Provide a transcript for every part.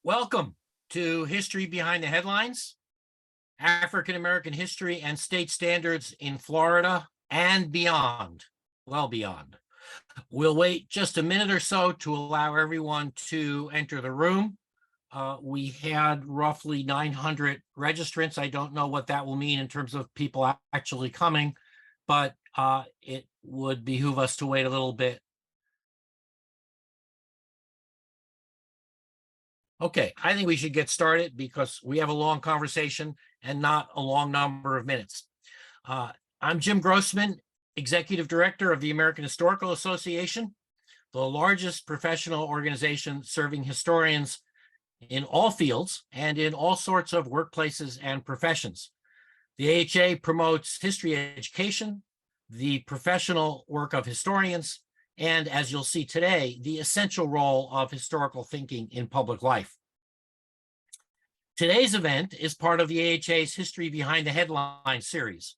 Welcome to History Behind the Headlines, African American History and State Standards in Florida and beyond, well beyond. We'll wait just a minute or so to allow everyone to enter the room. We had roughly 900 registrants. I don't know what that will mean in terms of people actually coming, but it would behoove us to wait a little bit. Okay, I think we should get started because we have a long conversation and not a long number of minutes. I'm Jim Grossman, Executive Director of the American Historical Association, the largest professional organization serving historians in all fields and in all sorts of workplaces and professions. The AHA promotes history education, the professional work of historians, and as you'll see today, the essential role of historical thinking in public life. Today's event is part of the AHA's History Behind the Headlines series,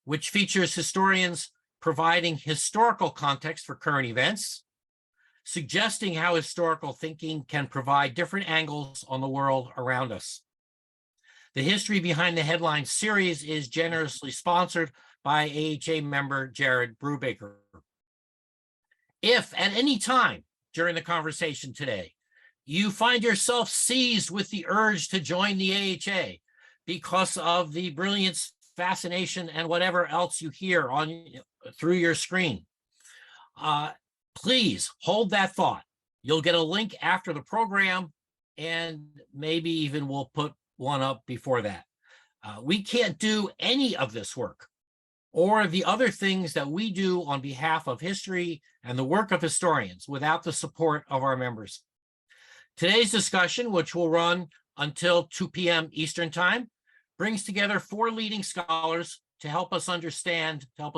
which features historians providing historical context for current events, suggesting how historical thinking can provide different angles on the world around us. The History Behind the Headlines series is generously sponsored by AHA member Jared Brubaker. If at any time during the conversation today, you find yourself seized with the urge to join the AHA because of the brilliance, fascination, and whatever else you hear through your screen, please hold that thought. You'll get a link after the program, and maybe even we'll put one up before that. We can't do any of this work or the other things that we do on behalf of history and the work of historians without the support of our members. Today's discussion, which will run until 2 p.m. Eastern Time, brings together 4 leading scholars to help us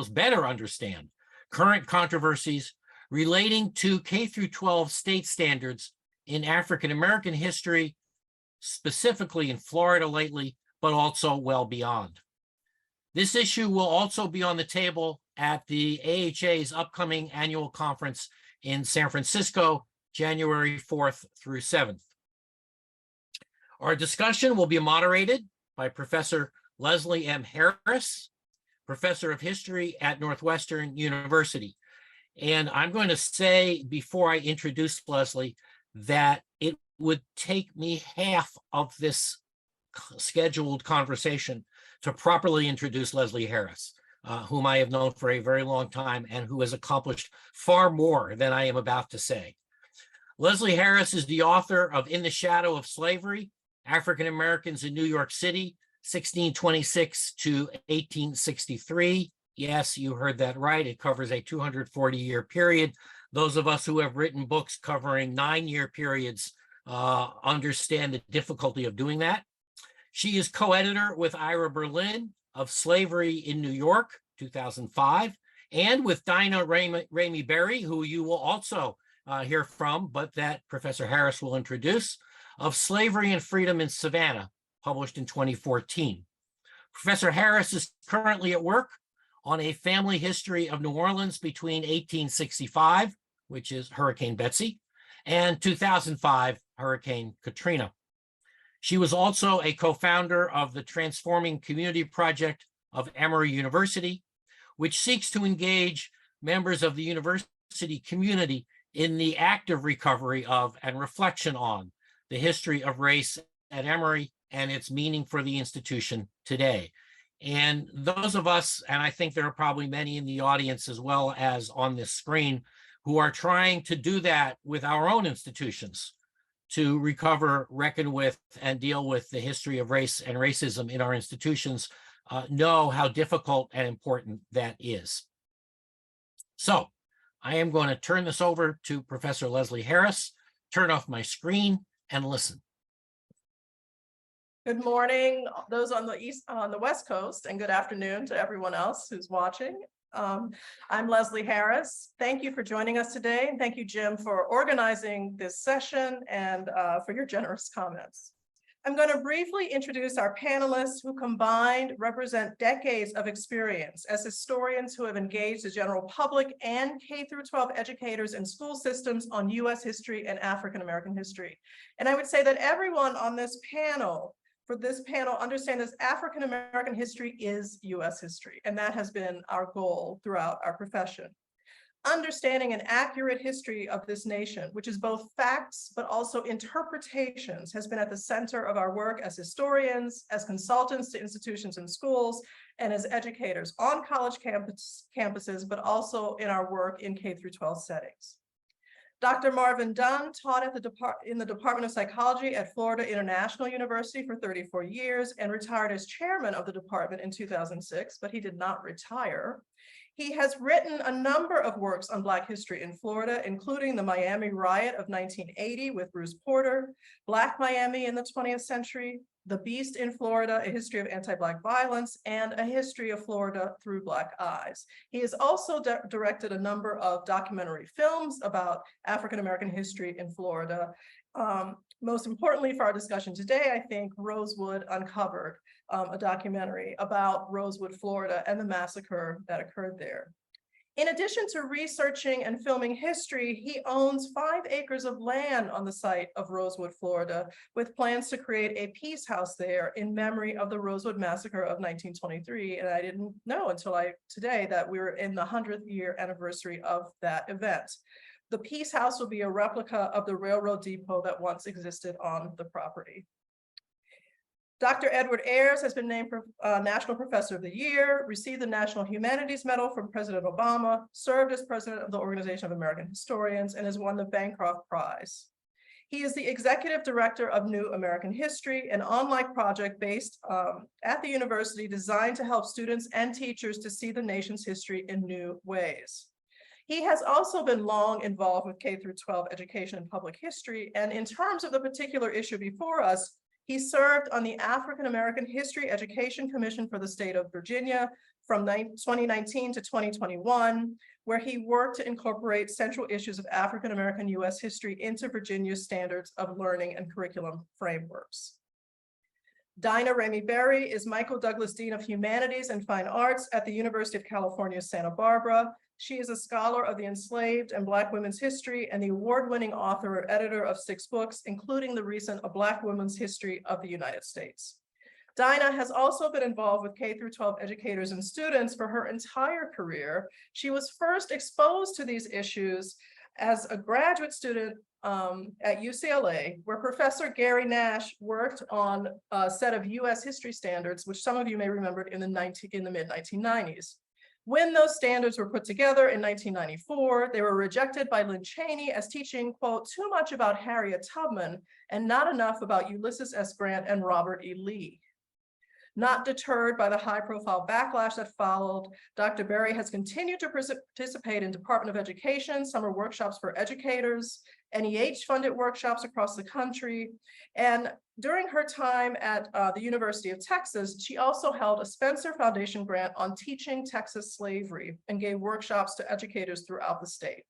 better understand current controversies relating to K-12 state standards in African American history, specifically in Florida lately, but also well beyond. This issue will also be on the table at the AHA's upcoming annual conference in San Francisco, January 4th through 7th. Our discussion will be moderated by Professor Leslie M. Harris, Professor of History at Northwestern University. And I'm going to say before I introduce Leslie that it would take me half of this scheduled conversation to properly introduce Leslie Harris, whom I have known for a very long time and who has accomplished far more than I am about to say. Leslie Harris is the author of In the Shadow of Slavery, African Americans in New York City, 1626 to 1863. Yes, you heard that right. It covers a 240-year period. Those of us who have written books covering 9-year periods understand the difficulty of doing that. She is co-editor with Ira Berlin of Slavery in New York, 2005, and with Daina Ramey Berry, who you will also hear from, but that Professor Harris will introduce, of Slavery and Freedom in Savannah, published in 2014. Professor Harris is currently at work on a family history of New Orleans between 1865, which is Hurricane Betsy, and 2005, Hurricane Katrina. She was also a co-founder of the Transforming Community Project of Emory University, which seeks to engage members of the university community in the active recovery of and reflection on the history of race at Emory and its meaning for the institution today. And those of us, and I think there are probably many in the audience as well as on this screen, who are trying to do that with our own institutions to recover, reckon with, and deal with the history of race and racism in our institutions, know how difficult and important that is. So I am going to turn this over to Professor Leslie Harris, turn off my screen, and listen. Good morning, those on the West Coast, and good afternoon to everyone else who's watching. I'm Leslie Harris. Thank you for joining us today, and thank you, Jim, for organizing this session and for your generous comments. I'm going to briefly introduce our panelists who combined represent decades of experience as historians who have engaged the general public and K-12 educators in school systems on US history and African American history. And I would say that everyone on this panel, for this panel, understands African American history is US history, and that has been our goal throughout our profession. Understanding an accurate history of this nation, which is both facts but also interpretations, has been at the center of our work as historians, as consultants to institutions and schools, and as educators on college campuses, but also in our work in K-12 settings. Dr. Marvin Dunn taught at in the Department of Psychology at Florida International University for 34 years and retired as chairman of the department in 2006, but he did not retire. He has written a number of works on Black history in Florida, including the Miami Riot of 1980 with Bruce Porter, Black Miami in the 20th Century, The Beast in Florida, A History of Anti-Black Violence, and A History of Florida Through Black Eyes. He has also directed a number of documentary films about African American history in Florida. Most importantly for our discussion today, I think Rosewood Uncovered, a documentary about Rosewood, Florida, and the massacre that occurred there. In addition to researching and filming history, he owns 5 acres of land on the site of Rosewood, Florida, with plans to create a peace house there in memory of the Rosewood Massacre of 1923. And I didn't know until today that we were in the 100th year anniversary of that event. The peace house will be a replica of the railroad depot that once existed on the property. Dr. Edward Ayers has been named National Professor of the Year, received the National Humanities Medal from President Obama, served as president of the Organization of American Historians, and has won the Bancroft Prize. He is the executive director of New American History, an online project based at the university designed to help students and teachers to see the nation's history in new ways. He has also been long involved with K-12 education and public history, and in terms of the particular issue before us, he served on the African American History Education Commission for the state of Virginia from 2019 to 2021, where he worked to incorporate central issues of African American US history into Virginia's standards of learning and curriculum frameworks. Daina Ramey Berry is Michael Douglas Dean of Humanities and Fine Arts at the University of California, Santa Barbara. She is a scholar of the enslaved and Black women's history and the award-winning author or editor of 6 books, including the recent A Black Woman's History of the United States. Daina has also been involved with K-12 educators and students for her entire career. She was first exposed to these issues as a graduate student at UCLA, where Professor Gary Nash worked on a set of US history standards, which some of you may remember in the mid-1990s. When those standards were put together in 1994, they were rejected by Lynn Chaney as teaching, quote, too much about Harriet Tubman and not enough about Ulysses S. Grant and Robert E. Lee. Not deterred by the high-profile backlash that followed, Dr. Berry has continued to participate in Department of Education summer workshops for educators, NEH-funded workshops across the country, and during her time at the University of Texas, she also held a Spencer Foundation grant on teaching Texas slavery and gave workshops to educators throughout the state.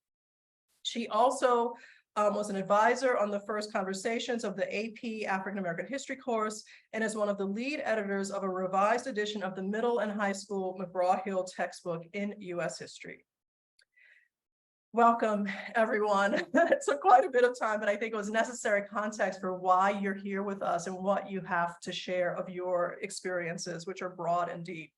She also was an advisor on the first conversations of the AP African American History course and is one of the lead editors of a revised edition of the middle and high school McGraw-Hill textbook in US history. Welcome, everyone. It took quite a bit of time, but I think it was necessary context for why you're here with us and what you have to share of your experiences, which are broad and deep.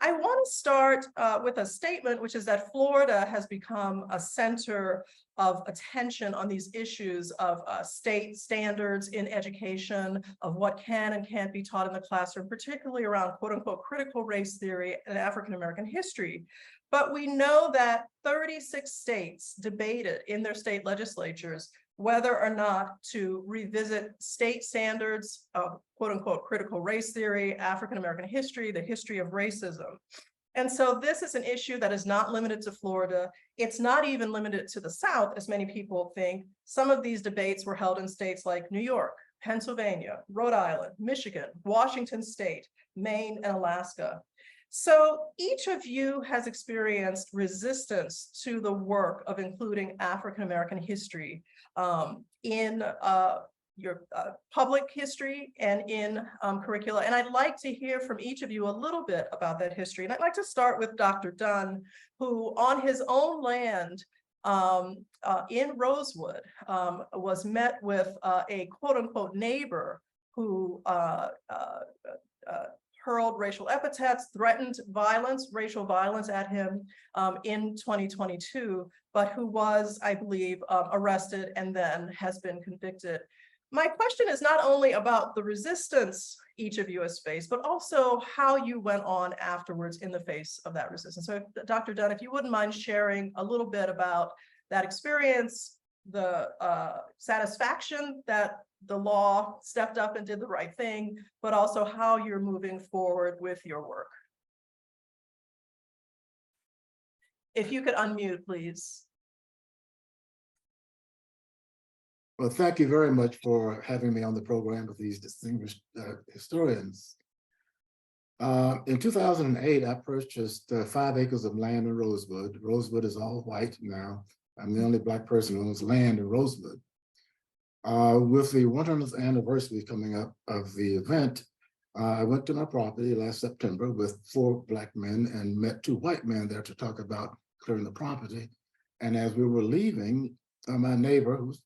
I want to start with a statement, which is that Florida has become a center of attention on these issues of state standards in education, of what can and can't be taught in the classroom, particularly around quote unquote critical race theory and African American history. But we know that 36 states debated in their state legislatures whether or not to revisit state standards of quote unquote critical race theory, African American history, the history of racism. And so this is an issue that is not limited to Florida. It's not even limited to the South, as many people think. Some of these debates were held in states like New York, Pennsylvania, Rhode Island, Michigan, Washington State, Maine, and Alaska. So each of you has experienced resistance to the work of including African American history in your public history and in curricula. And I'd like to hear from each of you a little bit about that history. And I'd like to start with Dr. Dunn, who on his own land in Rosewood was met with a quote unquote neighbor who hurled racial epithets, threatened violence, racial violence at him in 2022, but who was, I believe, arrested and then has been convicted. My question is not only about the resistance each of you has faced, but also how you went on afterwards in the face of that resistance. So Dr. Dunn, if you wouldn't mind sharing a little bit about that experience, the satisfaction that the law stepped up and did the right thing, but also how you're moving forward with your work. If you could unmute, please. Well, thank you very much for having me on the program with these distinguished historians. In 2008, I purchased 5 acres of land in Rosewood. Rosewood is all white now. I'm the only Black person who owns land in Rosewood. With the 100th anniversary coming up of the event, I went to my property last September with 4 Black men and met 2 white men there to talk about clearing the property. And as we were leaving, my neighbor, who's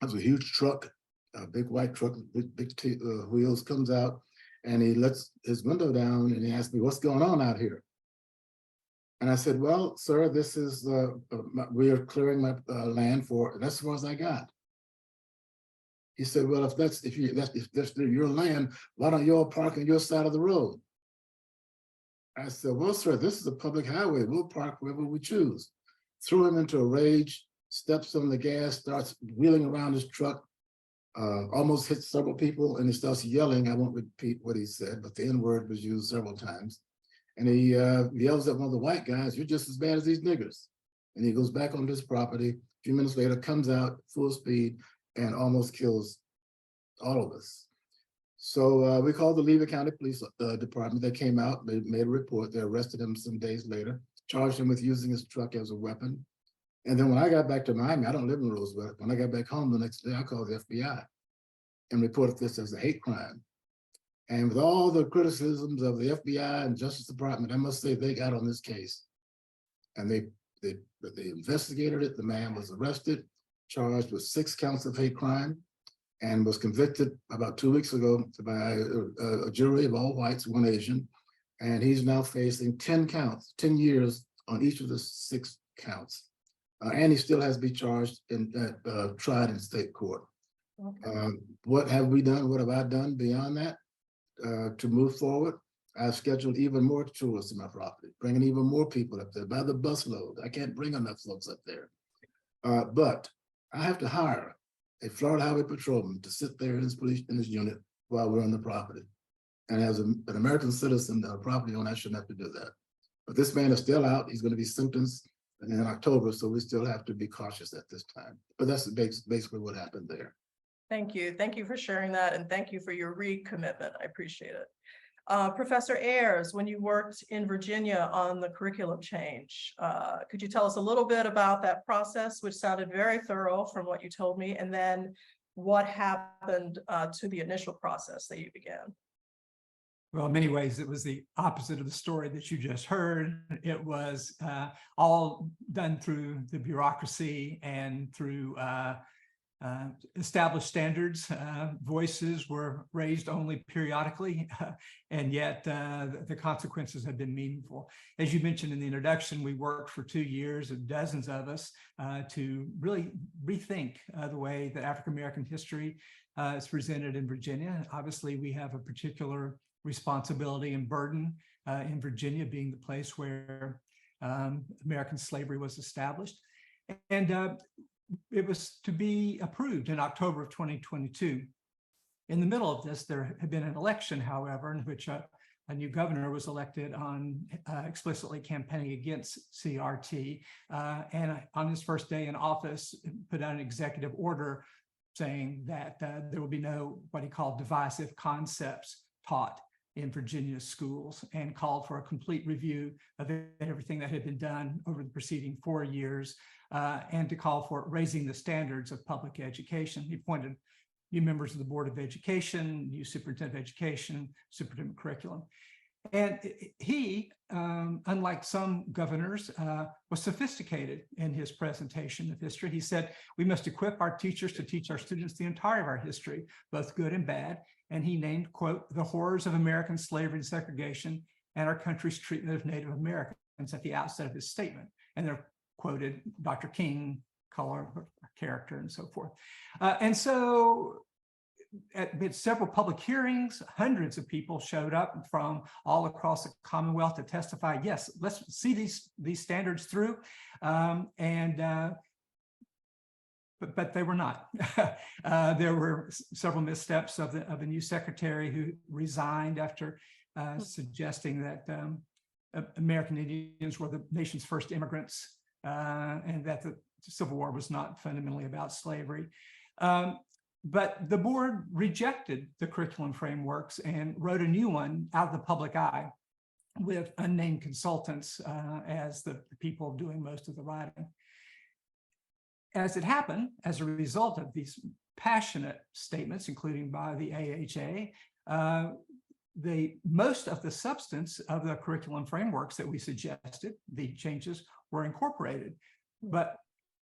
has a huge truck, a big white truck, big wheels, comes out and he lets his window down and he asked me, "What's going on out here?" And I said, "Well, sir, this is, we are clearing my land for, that's as far as I got." He said, "Well, if that's your land, why don't you all park on your side of the road?" I said, "Well, sir, this is a public highway. We'll park wherever we choose." Threw him into a rage, steps on the gas, starts wheeling around his truck, almost hits several people, and he starts yelling. I won't repeat what he said, but the N-word was used several times. And he yells at one of the white guys, "You're just as bad as these niggers." And he goes back on his property. A few minutes later, comes out full speed and almost kills all of us. So we called the Levy County Police Department. They came out, they made a report. They arrested him some days later, charged him with using his truck as a weapon. And then when I got back to Miami, I don't live in Rosewood. When I got back home the next day, I called the FBI and reported this as a hate crime. And with all the criticisms of the FBI and Justice Department, I must say they got on this case. And they investigated it. The man was arrested, charged with 6 counts of hate crime, and was convicted about 2 weeks ago by a jury of all whites, 1 Asian. And he's now facing 10 counts, 10 years on each of the 6 counts. And he still has to be charged and tried in state court. Okay. What have we done? What have I done beyond that to move forward? I've scheduled even more tours to my property, bringing even more people up there by the busload. I can't bring enough folks up there. But I have to hire a Florida Highway Patrolman to sit there in his unit while we're on the property. And as an American citizen, a property owner, I shouldn't have to do that. But this man is still out. He's going to be sentenced in October, so we still have to be cautious at this time. But that's basically what happened there. Thank you. Thank you for sharing that, and thank you for your recommitment. I appreciate it. Professor Ayers, when you worked in Virginia on the curriculum change, could you tell us a little bit about that process, which sounded very thorough from what you told me, and then what happened to the initial process that you began? Well, in many ways, it was the opposite of the story that you just heard. It was all done through the bureaucracy and through established standards. Voices were raised only periodically, and yet the consequences have been meaningful. As you mentioned in the introduction, we worked for 2 years, dozens of us, to really rethink the way that African-American history is presented in Virginia. Obviously, we have a particular responsibility and burden in Virginia, being the place where American slavery was established. And it was to be approved in October of 2022. In the middle of this, there had been an election, however, in which a new governor was elected on explicitly campaigning against CRT. And on his first day in office, put out an executive order saying that there will be no what he called divisive concepts taught in Virginia's schools and called for a complete review of everything that had been done over the preceding 4 years, and to call for raising the standards of public education. He appointed new members of the Board of Education, new superintendent of education, superintendent of curriculum. And he, unlike some governors, was sophisticated in his presentation of history. He said, we must equip our teachers to teach our students the entirety of our history, both good and bad. And he named, quote, the horrors of American slavery and segregation and our country's treatment of Native Americans at the outset of his statement. And they're quoted Dr. King, color, character, and so forth. And so at several public hearings, hundreds of people showed up from all across the Commonwealth to testify, yes, let's see these standards through. But they were not. There were several missteps of the new secretary who resigned after suggesting that American Indians were the nation's first immigrants, and that the Civil War was not fundamentally about slavery. But the board rejected the curriculum frameworks and wrote a new one out of the public eye with unnamed consultants as the people doing most of the writing. As it happened, as a result of these passionate statements, including by the AHA, most of the substance of the curriculum frameworks that we suggested, the changes, were incorporated. But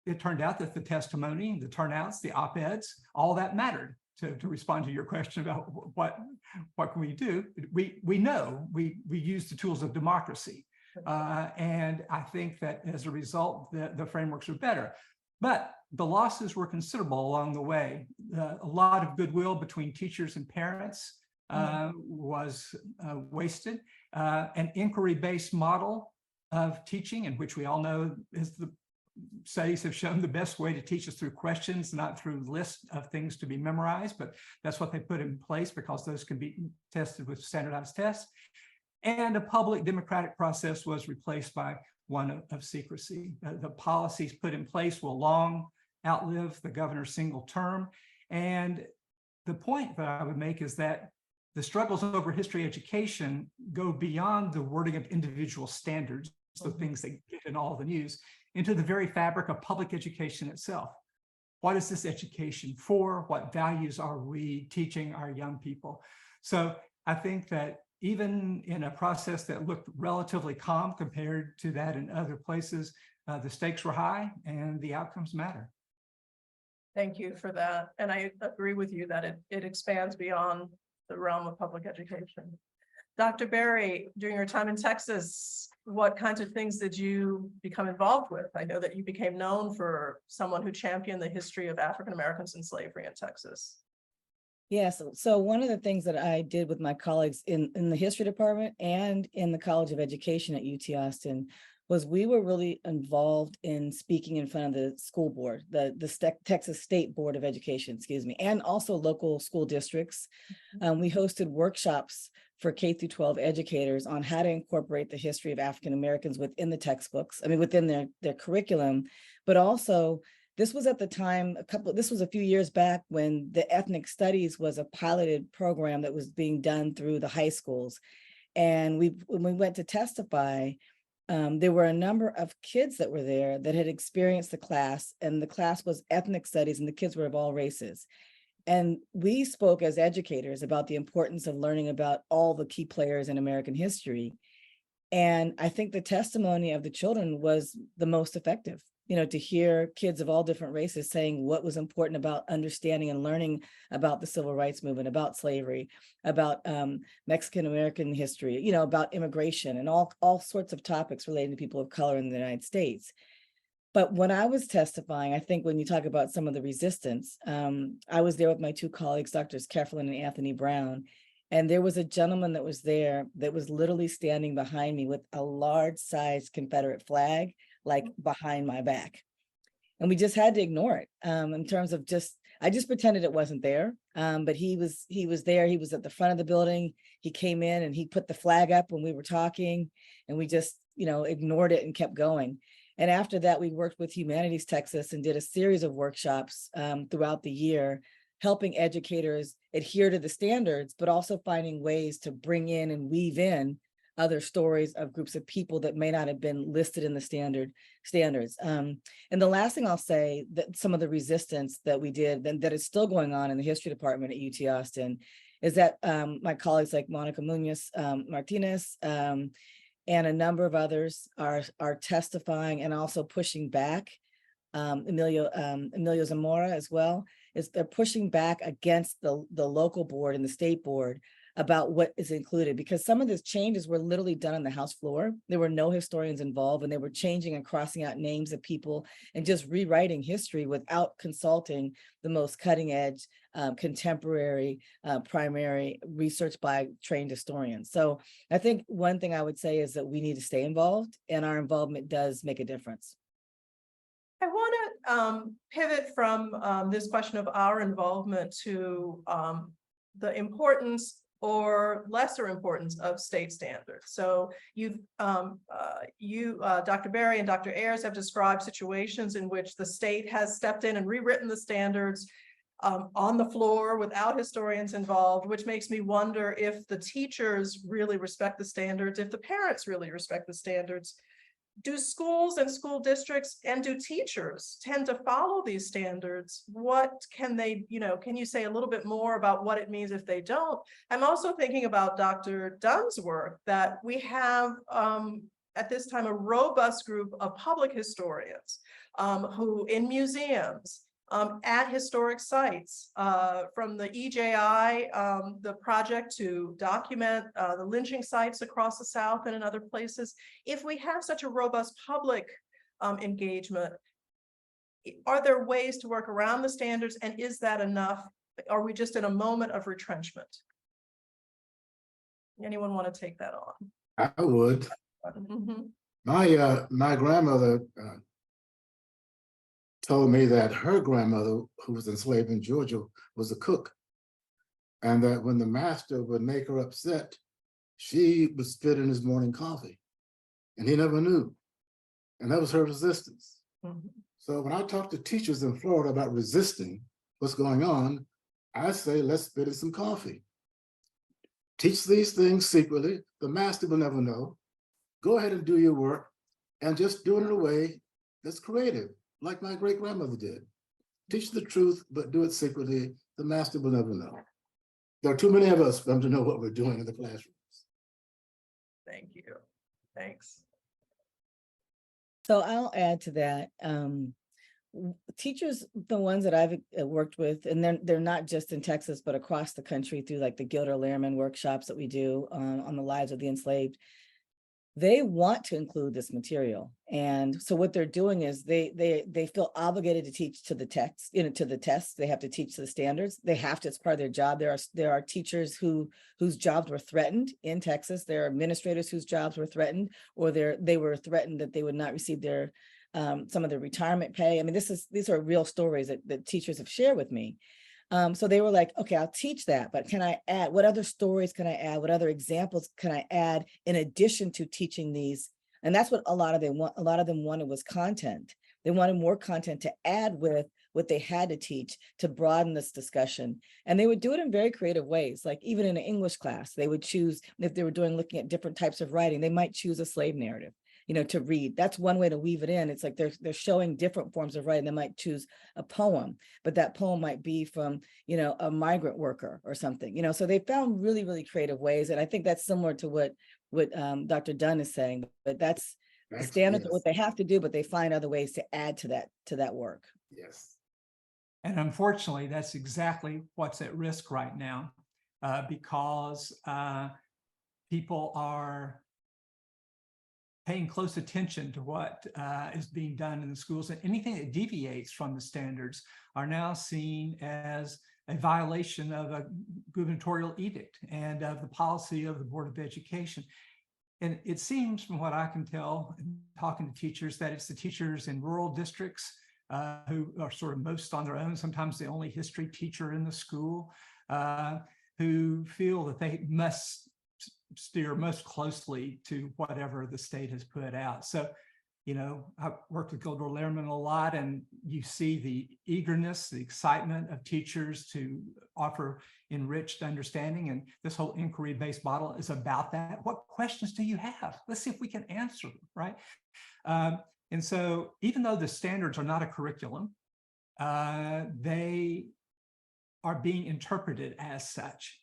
it turned out that the testimony, the turnouts, the op-eds, all that mattered. To respond to your question about what can we do, we know we use the tools of democracy. And I think that as a result, the frameworks are better. But the losses were considerable along the way. A lot of goodwill between teachers and parents was wasted. An inquiry-based model of teaching, in which we all know is the studies have shown the best way to teach is through questions, not through lists of things to be memorized, but that's what they put in place because those can be tested with standardized tests. And a public democratic process was replaced by one of secrecy. The policies put in place will long outlive the governor's single term. And the point that I would make is that the struggles over history education go beyond the wording of individual standards, the things that get in all the news, into the very fabric of public education itself. What is this education for? What values are we teaching our young people? So I think that even in a process that looked relatively calm compared to that in other places, the stakes were high and the outcomes matter. Thank you for that. And I agree with you that it expands beyond the realm of public education. Dr. Berry, during your time in Texas, what kinds of things did you become involved with? I know that you became known for someone who championed the history of African Americans in slavery in Texas. Yes. So one of the things that I did with my colleagues in the history department and in the College of Education at UT Austin was we were really involved in speaking in front of the school board, the Texas State Board of Education, excuse me, and also local school districts. We hosted workshops for K through 12 educators on how to incorporate the history of African Americans within the textbooks, within their curriculum, but also this was at the time, this was a few years back when the ethnic studies was a piloted program that was being done through the high schools. And when we went to testify, there were a number of kids that were there that had experienced the class, and the class was ethnic studies, and the kids were of all races. And we spoke as educators about the importance of learning about all the key players in American history. And I think the testimony of the children was the most effective, to hear kids of all different races saying what was important about understanding and learning about the civil rights movement, about slavery, about Mexican American history, about immigration and all sorts of topics relating to people of color in the United States. But when I was testifying, I think when you talk about some of the resistance, I was there with my two colleagues, Drs. Kefferlin and Anthony Brown, and there was a gentleman that was there that was literally standing behind me with a large-sized Confederate flag, like behind my back. And we just had to ignore it in terms of I just pretended it wasn't there. But he was there. He was at the front of the building. He came in and he put the flag up when we were talking, and we just, ignored it and kept going. And after that, we worked with Humanities Texas and did a series of workshops throughout the year helping educators adhere to the standards, but also finding ways to bring in and weave in other stories of groups of people that may not have been listed in the standards. And the last thing I'll say, that some of the resistance that we did, and that is still going on in the history department at UT Austin, is that my colleagues like Monica Munoz Martinez and a number of others are testifying and also pushing back. Emilio Zamora as well, is they're pushing back against the local board and the state board about what is included, because some of these changes were literally done on the House floor. There were no historians involved, and they were changing and crossing out names of people and just rewriting history without consulting the most cutting edge, contemporary, primary research by trained historians. So I think one thing I would say is that we need to stay involved, and our involvement does make a difference. I want to pivot from this question of our involvement to the importance or lesser importance of state standards. So Dr. Berry and Dr. Ayers have described situations in which the state has stepped in and rewritten the standards on the floor without historians involved, which makes me wonder if the teachers really respect the standards, if the parents really respect the standards. Do schools and school districts and do teachers tend to follow these standards? What can they, can you say a little bit more about what it means if they don't? I'm also thinking about Dr. Dunn's work, that we have at this time a robust group of public historians who in museums, at historic sites, from the EJI, the project to document the lynching sites across the South and in other places. If we have such a robust public engagement, are there ways to work around the standards, and is that enough? Are we just in a moment of retrenchment? Anyone want to take that on? I would. Mm-hmm. My grandmother told me that her grandmother, who was enslaved in Georgia, was a cook. And that when the master would make her upset, she would spit in his morning coffee. And he never knew. And that was her resistance. Mm-hmm. So when I talk to teachers in Florida about resisting what's going on, I say, let's spit in some coffee. Teach these things secretly. The master will never know. Go ahead and do your work, and just do it in a way that's creative, like my great grandmother did. Teach the truth, but do it secretly. The master will never know. There are too many of us for them to know what we're doing in the classrooms. Thank you. Thanks. So I'll add to that. Teachers, the ones that I've worked with, and they're not just in Texas, but across the country through like the Gilder Lehrman workshops that we do on the lives of the enslaved, they want to include this material. And so what they're doing is they feel obligated to teach to the text, to the tests. They have to teach to the standards. They have to, it's part of their job. There are teachers whose jobs were threatened in Texas. There are administrators whose jobs were threatened, or they were threatened that they would not receive their some of their retirement pay. I mean, these are real stories that teachers have shared with me. So they were like, okay, I'll teach that, but can I add, what other stories can I add? What other examples can I add in addition to teaching these? And that's what a lot of them wanted was content. They wanted more content to add with what they had to teach to broaden this discussion. And they would do it in very creative ways. Like even in an English class, they would choose, if they were looking at different types of writing, they might choose a slave narrative, to read. That's one way to weave it in. It's like they're showing different forms of writing. They might choose a poem, but that poem might be from, a migrant worker or something, so they found really, really creative ways. And I think that's similar to what Dr. Dunn is saying, but that's the standards of what they have to do, but they find other ways to add to that work. Yes. And unfortunately, that's exactly what's at risk right now, because people are paying close attention to what is being done in the schools, and anything that deviates from the standards are now seen as a violation of a gubernatorial edict and of the policy of the Board of Education. And it seems, from what I can tell, talking to teachers, that it's the teachers in rural districts who are sort of most on their own, sometimes the only history teacher in the school, who feel that they must steer most closely to whatever the state has put out. So I've worked with Gilder Lehrman a lot, and you see the eagerness, the excitement of teachers to offer enriched understanding. And this whole inquiry-based model is about that. What questions do you have? Let's see if we can answer them, right? And so even though the standards are not a curriculum, they are being interpreted as such.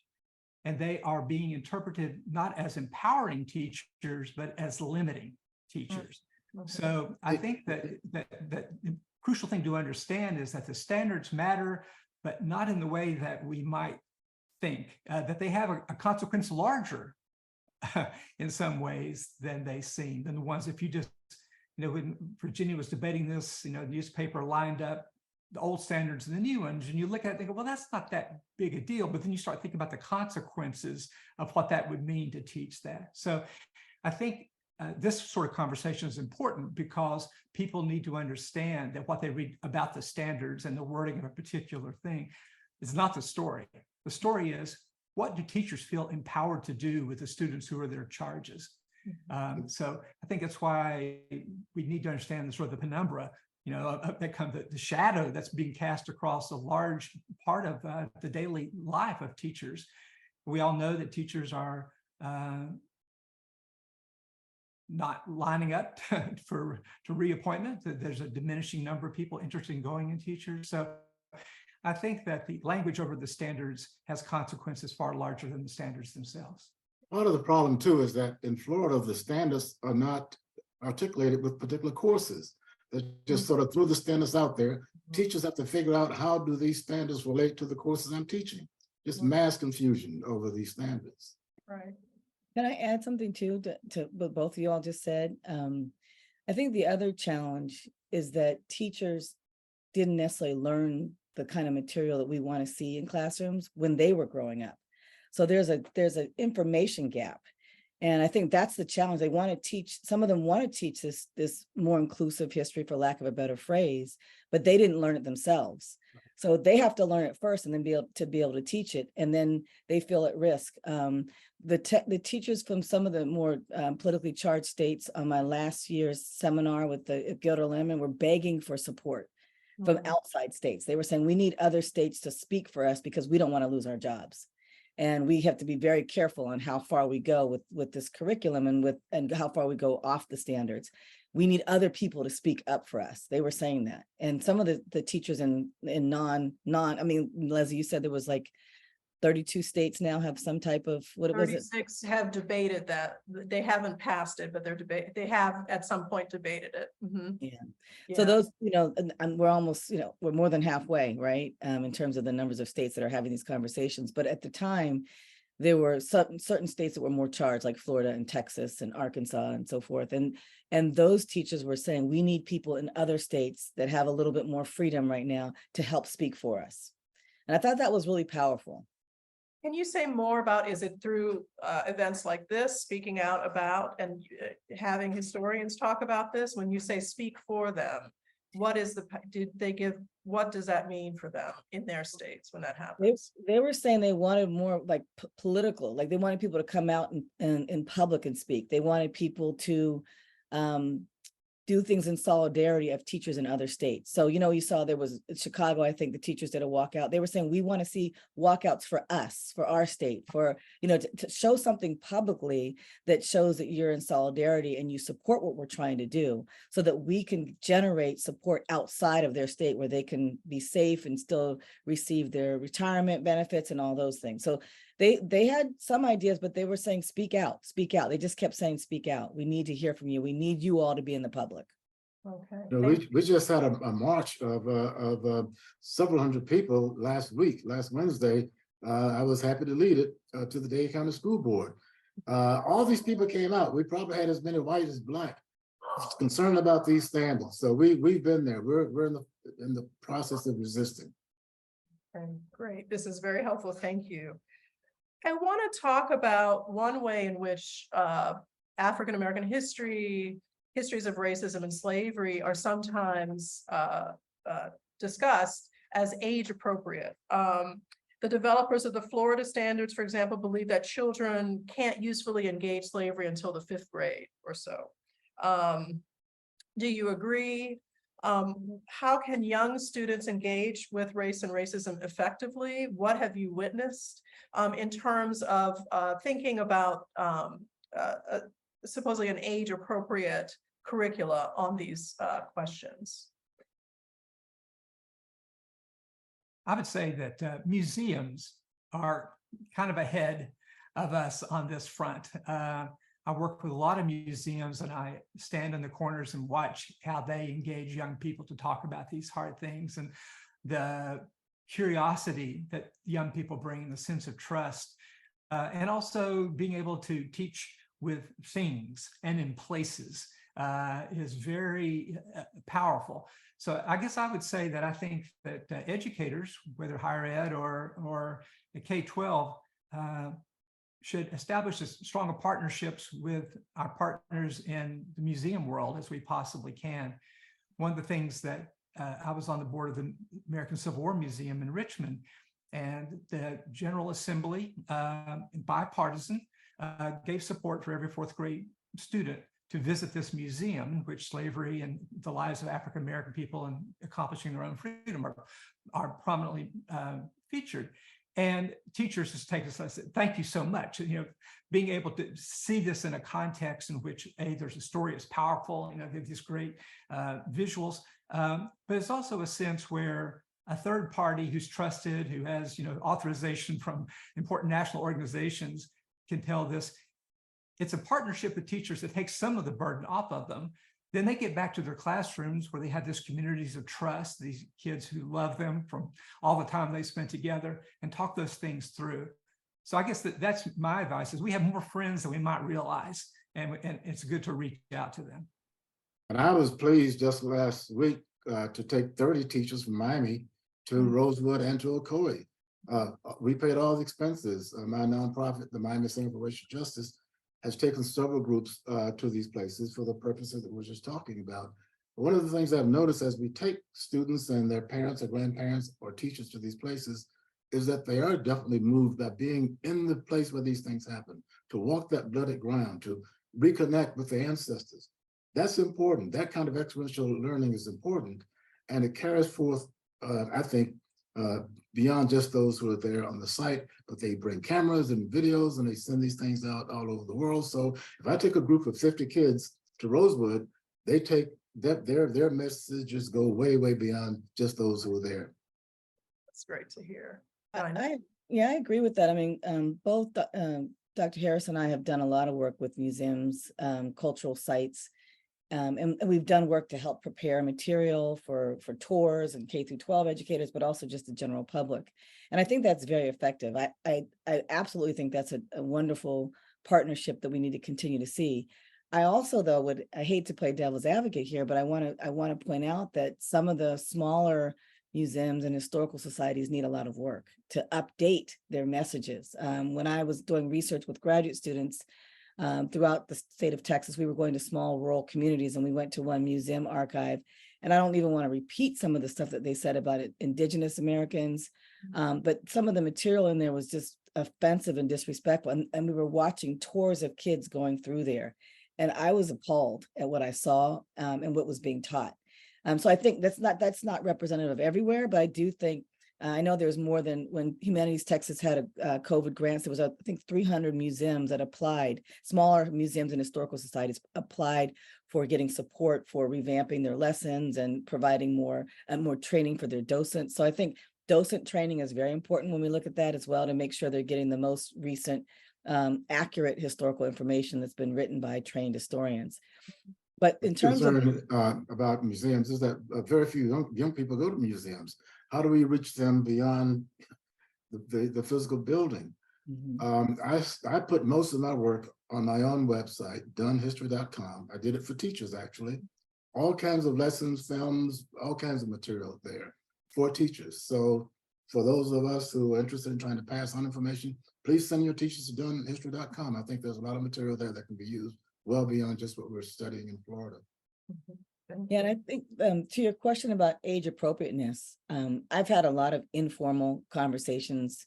And they are being interpreted not as empowering teachers, but as limiting teachers. So I think that the crucial thing to understand is that the standards matter, but not in the way that we might think, that they have a consequence larger in some ways than they seem, than the ones if you just, when Virginia was debating this, the newspaper lined up the old standards and the new ones, and you look at it and think, well, that's not that big a deal. But then you start thinking about the consequences of what that would mean to teach that. So I think this sort of conversation is important because people need to understand that what they read about the standards and the wording of a particular thing is not the story. The story is, what do teachers feel empowered to do with the students who are their charges? So I think that's why we need to understand the sort of the penumbra, that comes the shadow that's being cast across a large part of the daily life of teachers. We all know that teachers are not lining up to reappointment, that there's a diminishing number of people interested in going in teachers. So I think that the language over the standards has consequences far larger than the standards themselves. Part of the problem too is that in Florida, the standards are not articulated with particular courses. They just sort of threw the standards out there. Teachers have to figure out, how do these standards relate to the courses I'm teaching? Just mass confusion over these standards. Right. Can I add something too to what both of you all just said? I think the other challenge is that teachers didn't necessarily learn the kind of material that we want to see in classrooms when they were growing up. So there's an information gap. And I think that's the challenge. They want to teach, some of them want to teach this more inclusive history, for lack of a better phrase, but they didn't learn it themselves. So they have to learn it first and then be able to teach it. And then they feel at risk. The teachers from some of the more politically charged states on my last year's seminar with the Gilder Lehrman were begging for support from outside states. They were saying, we need other states to speak for us because we don't want to lose our jobs. And we have to be very careful on how far we go with this curriculum and how far we go off the standards. We need other people to speak up for us. They were saying that. And some of the teachers in I mean, Leslie, you said there was like 32 states now have some type of, what was it? 36 have debated that. They haven't passed it, but they have at some point debated it. Yeah. So those, and we're almost, we're more than halfway, right? In terms of the numbers of states that are having these conversations. But at the time, there were certain states that were more charged, like Florida and Texas and Arkansas and so forth. And those teachers were saying, we need people in other states that have a little bit more freedom right now to help speak for us. And I thought that was really powerful. Can you say more about, is it through events like this, speaking out about and having historians talk about this? When you say speak for them, what does that mean for them in their states when that happens? They were saying they wanted more like political, like they wanted people to come out in public and speak. They wanted people to do things in solidarity of teachers in other states. So, you saw there was in Chicago, I think the teachers did a walkout. They were saying, we want to see walkouts for us, for our state, for, to show something publicly that shows that you're in solidarity and you support what we're trying to do so that we can generate support outside of their state where they can be safe and still receive their retirement benefits and all those things. So they had some ideas, but they were saying, speak out, speak out. They just kept saying, speak out. We need to hear from you. We need you all to be in the public. Okay. We just had a march of several hundred people last Wednesday. I was happy to lead it to the Dade County School Board. All these people came out. We probably had as many white as black concerned about these standards. So we've been there. We're in the process of resisting. Okay, great. This is very helpful. Thank you. I want to talk about one way in which African-American histories of racism and slavery are sometimes discussed as age appropriate. The developers of the Florida standards, for example, believe that children can't usefully engage slavery until the 5th grade or so. Do you agree? How can young students engage with race and racism effectively? What have you witnessed in terms of thinking about supposedly an age-appropriate curricula on these questions? I would say that museums are kind of ahead of us on this front. I work with a lot of museums, and I stand in the corners and watch how they engage young people to talk about these hard things, and the curiosity that young people bring, the sense of trust, and also being able to teach with things and in places is very powerful. So I guess I would say that I think that educators, whether higher ed or K-12, should establish as stronger partnerships with our partners in the museum world as we possibly can. One of the things that I was on the board of the American Civil War Museum in Richmond, and the General Assembly, bipartisan, gave support for every fourth grade student to visit this museum in which slavery and the lives of African American people and accomplishing their own freedom are prominently featured. And teachers just take us and say, thank you so much. You know, being able to see this in a context in which there's a story is powerful, you know, they have these great visuals, but it's also a sense where a third party who's trusted, who has, you know, authorization from important national organizations can tell this. It's a partnership with teachers that takes some of the burden off of them. Then they get back to their classrooms where they have these communities of trust, these kids who love them from all the time they spent together, and talk those things through. So I guess that's my advice, is we have more friends than we might realize, and it's good to reach out to them. And I was pleased just last week to take 30 teachers from Miami to Rosewood and to Ocoee. We paid all the expenses. My nonprofit, the Miami Center for Racial Justice, has taken several groups to these places for the purposes that we're just talking about. One of the things I've noticed as we take students and their parents or grandparents or teachers to these places is that they are definitely moved by being in the place where these things happen, to walk that bloody ground, to reconnect with their ancestors. That's important. That kind of experiential learning is important, and it carries forth, I think, beyond just those who are there on the site, but they bring cameras and videos and they send these things out all over the world. So if I take a group of 50 kids to Rosewood, they take that their messages go way, way beyond just those who are there. That's great to hear. I agree with that. I mean, both Dr. Harris and I have done a lot of work with museums, cultural sites, and we've done work to help prepare material for tours and K-12 educators, but also just the general public. And I think that's very effective. I absolutely think that's a wonderful partnership that we need to continue to see. I also, though, I hate to play devil's advocate here, but I want to point out that some of the smaller museums and historical societies need a lot of work to update their messages. When I was doing research with graduate students throughout the state of Texas, we were going to small rural communities, and we went to one museum archive. And I don't even want to repeat some of the stuff that they said about Indigenous Americans, but some of the material in there was just offensive and disrespectful. And we were watching tours of kids going through there. And I was appalled at what I saw and what was being taught. So I think that's not representative everywhere, but I do think, I know there's more than, when Humanities Texas had a COVID grants, there was, I think, 300 museums that applied, smaller museums and historical societies applied for getting support for revamping their lessons and providing more training for their docents. So I think docent training is very important when we look at that as well, to make sure they're getting the most recent, accurate historical information that's been written by trained historians. But in terms of about museums is that very few young people go to museums. How do we reach them beyond the physical building? I put most of my work on my own website, donehistory.com. I did it for teachers, actually. All kinds of lessons, films, all kinds of material there for teachers. So for those of us who are interested in trying to pass on information, please send your teachers to donehistory.com. I think there's a lot of material there that can be used well beyond just what we're studying in Florida. Yeah, and I think to your question about age appropriateness, I've had a lot of informal conversations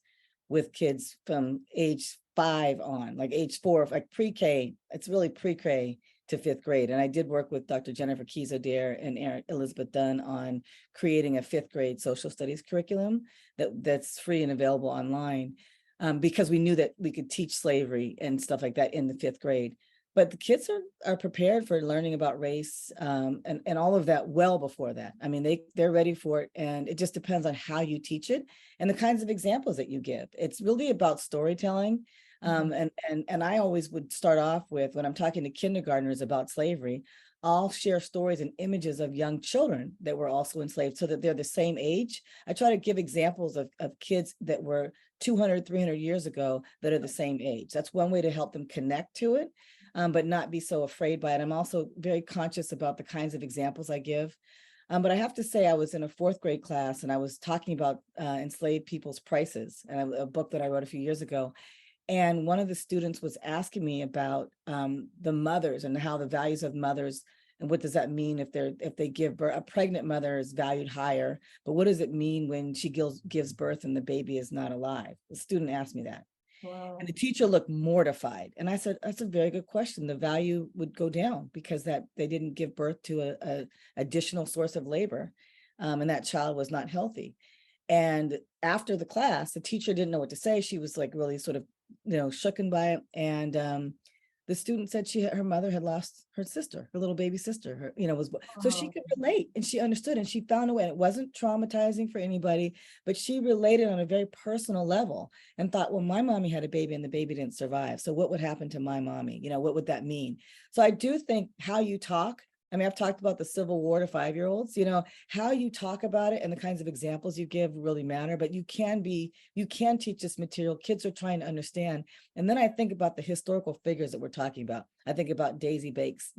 with kids from age 5 on, like age 4, like pre-K. It's really pre-K to 5th grade. And I did work with Dr. Jennifer Keys-O'Dare and Elizabeth Dunn on creating a 5th grade social studies curriculum that's free and available online, because we knew that we could teach slavery and stuff like that in the 5th grade. But the kids are prepared for learning about race, and all of that well before that. I mean, they're ready for it, and it just depends on how you teach it and the kinds of examples that you give. It's really about storytelling. And I always would start off with, when I'm talking to kindergartners about slavery, I'll share stories and images of young children that were also enslaved so that they're the same age. I try to give examples of kids that were 200, 300 years ago that are the same age. That's one way to help them connect to it, but not be so afraid by it. I'm also very conscious about the kinds of examples I give. But I have to say, I was in a 4th grade class and I was talking about enslaved people's prices, and a book that I wrote a few years ago. And one of the students was asking me about the mothers and how the values of mothers, and what does that mean if they give birth. A pregnant mother is valued higher, but what does it mean when she gives birth and the baby is not alive? The student asked me that. Wow. And the teacher looked mortified. And I said, that's a very good question. The value would go down because that they didn't give birth to a additional source of labor, and that child was not healthy. And after the class, the teacher didn't know what to say. She was like really sort of, shooken by it. And the student said her mother had lost her sister, her little baby sister, so she could relate, and she understood, and she found a way. And it wasn't traumatizing for anybody, but she related on a very personal level and thought, well, my mommy had a baby and the baby didn't survive. So what would happen to my mommy? What would that mean? So I do think how you talk. I mean, I've talked about the Civil War to 5-year-olds, how you talk about it and the kinds of examples you give really matter, but you can teach this material. Kids are trying to understand. And then I think about the historical figures that we're talking about. I think about Daisy Bates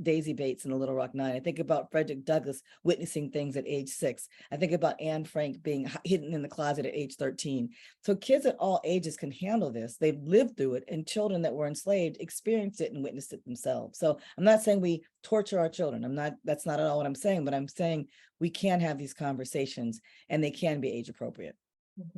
in the Little Rock Nine. I think about Frederick Douglass witnessing things at age 6. I think about Anne Frank being hidden in the closet at age 13. So kids at all ages can handle this. They've lived through it, and children that were enslaved experienced it and witnessed it themselves. So I'm not saying we torture our children. That's not at all what I'm saying, but I'm saying we can have these conversations and they can be age appropriate.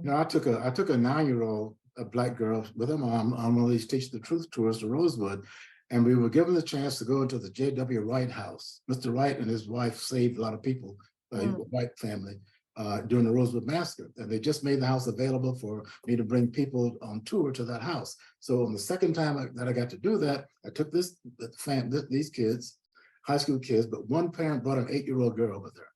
I took a 9-year-old, a Black girl, with her mom on one of these Teach the Truth tours to Rosewood. And we were given the chance to go into the J.W. Wright house. Mr. Wright and his wife saved a lot of people, White family, during the Rosewood Massacre. And they just made the house available for me to bring people on tour to that house. So on the second time that I got to do that, I took these kids, high school kids, but one parent brought an 8-year-old girl with her.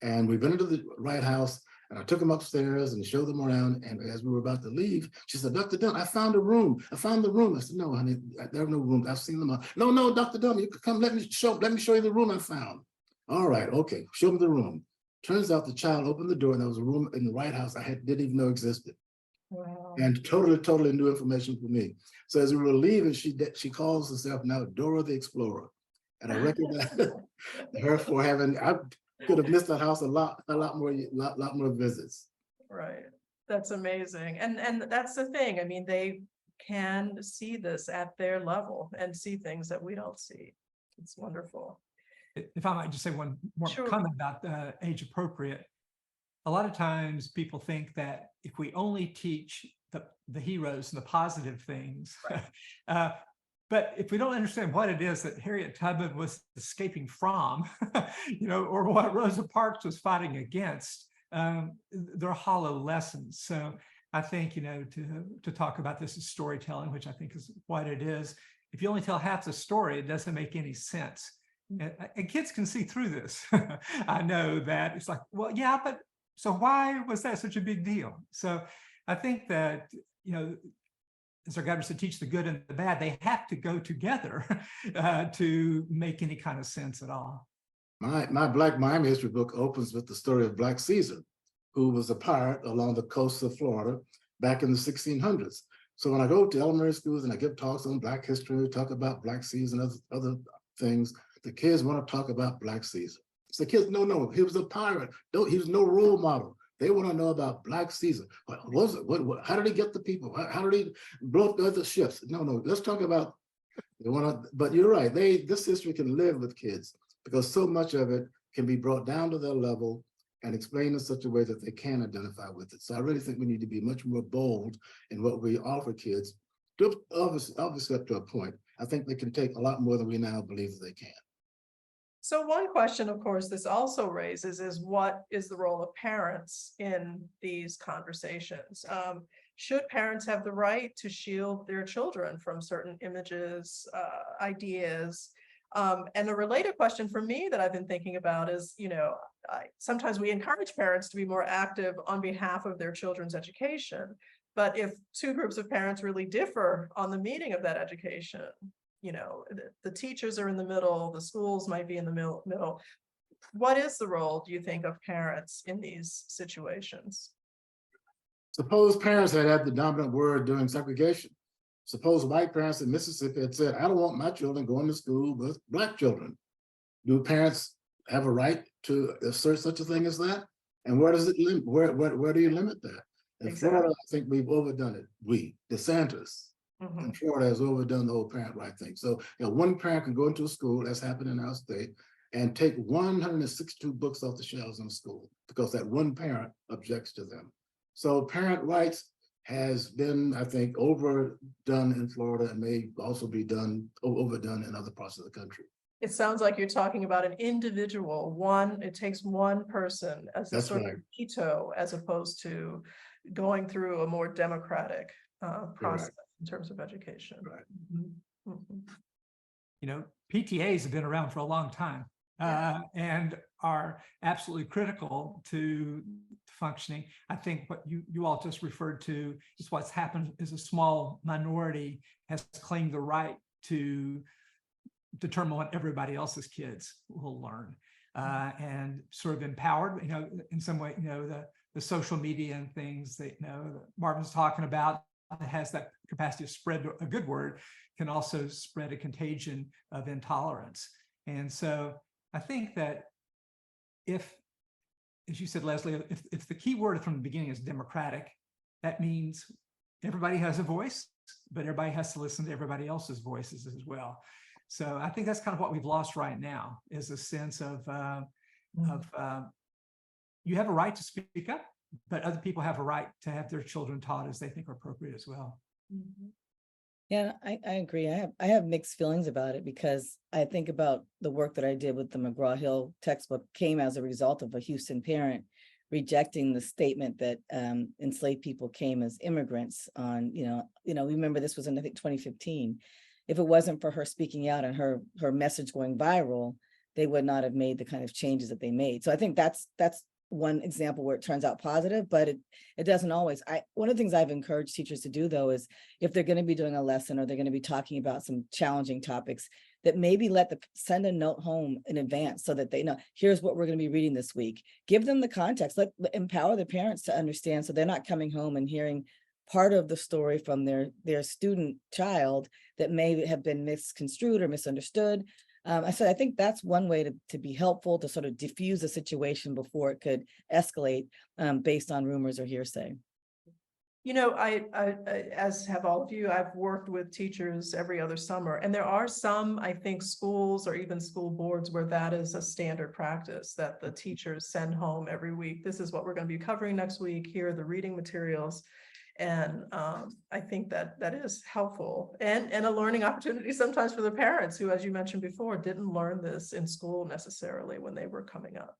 And we went into the Wright house, and I took them upstairs and showed them around. And as we were about to leave, she said, Dr. Dunn, I found a room. I found the room. I said, no, honey, there are no rooms. I've seen them all. No, Dr. Dunn, you could come, let me show you the room I found. All right, okay, show me the room. Turns out the child opened the door, and there was a room in the Wright house I didn't even know existed. Wow. And totally new information for me. So as we were leaving, she calls herself now Dora the Explorer. And I recognize her for I could have missed that house a lot more visits. Right. That's amazing. And that's the thing. I mean, they can see this at their level and see things that we don't see. It's wonderful. If I might just say one more comment about age appropriate. A lot of times people think that if we only teach the heroes and the positive things, right. But if we don't understand what it is that Harriet Tubman was escaping from, or what Rosa Parks was fighting against, they're hollow lessons. So I think, to talk about this as storytelling, which I think is what it is, if you only tell half the story, it doesn't make any sense. And kids can see through this. I know that it's like, well, yeah, but so why was that such a big deal? So I think that, as our governors to teach the good and the bad, they have to go together to make any kind of sense at all. My Black Miami history book opens with the story of Black Caesar, who was a pirate along the coast of Florida back in the 1600s. So when I go to elementary schools and I give talks on Black history, talk about Black Caesar and other things, the kids want to talk about Black Caesar. So the kids, no, he was a pirate. He was no role model. They want to know about Black Caesar. What was it? How did he get the people? How did he blow up the other ships? No, let's talk about, but you're right. This history can live with kids because so much of it can be brought down to their level and explained in such a way that they can identify with it. So I really think we need to be much more bold in what we offer kids, obviously up to a point. I think they can take a lot more than we now believe that they can. So one question, of course, this also raises is what is the role of parents in these conversations? Should parents have the right to shield their children from certain images, ideas? And a related question for me that I've been thinking about is, sometimes we encourage parents to be more active on behalf of their children's education. But if two groups of parents really differ on the meaning of that education, the teachers are in the middle, the schools might be in the middle. What is the role, do you think, of parents in these situations? Suppose parents had the dominant word during segregation. Suppose white parents in Mississippi had said, I don't want my children going to school with Black children. Do parents have a right to assert such a thing as that? And where does it limit? Where do you limit that? In Exactly. Florida, I think we've overdone it. DeSantis in Florida has overdone the whole parent right thing. So one parent can go into a school, that's happened in our state, and take 162 books off the shelves in the school because that one parent objects to them. So parent rights has been, I think, overdone in Florida and may also be overdone in other parts of the country. It sounds like you're talking about an individual, it takes one person as a That's sort right. of veto, as opposed to going through a more democratic process in terms of education. Right. PTAs have been around for a long time and are absolutely critical to functioning. I think what you all just referred to is what's happened is a small minority has claimed the right to determine what everybody else's kids will learn and sort of empowered, in some way, the social media and things that, that Marvin's talking about has that capacity to spread a good word, can also spread a contagion of intolerance. And so I think that if, as you said, Leslie, if the key word from the beginning is democratic, that means everybody has a voice, but everybody has to listen to everybody else's voices as well. So I think that's kind of what we've lost right now, is a sense of you have a right to speak up, but other people have a right to have their children taught as they think are appropriate as well. Yeah, I agree. I have mixed feelings about it because I think about the work that I did with the McGraw-Hill textbook came as a result of a Houston parent rejecting the statement that enslaved people came as immigrants on, remember this was in, I think, 2015. If it wasn't for her speaking out and her message going viral, they would not have made the kind of changes that they made. So I think that's one example where it turns out positive, but it doesn't always. One of the things I've encouraged teachers to do, though, is if they're going to be doing a lesson or they're going to be talking about some challenging topics, that maybe send a note home in advance so that they know, here's what we're going to be reading this week. Give them the context, empower the parents to understand, so they're not coming home and hearing part of the story from their student child that may have been misconstrued or misunderstood. I think that's one way to be helpful, to sort of diffuse the situation before it could escalate based on rumors or hearsay. I, as have all of you, I've worked with teachers every other summer, and there are some, I think, schools or even school boards where that is a standard practice, that the teachers send home every week. This is what we're going to be covering next week. Here are the reading materials. And I think that is helpful and a learning opportunity sometimes for the parents who, as you mentioned before, didn't learn this in school necessarily when they were coming up.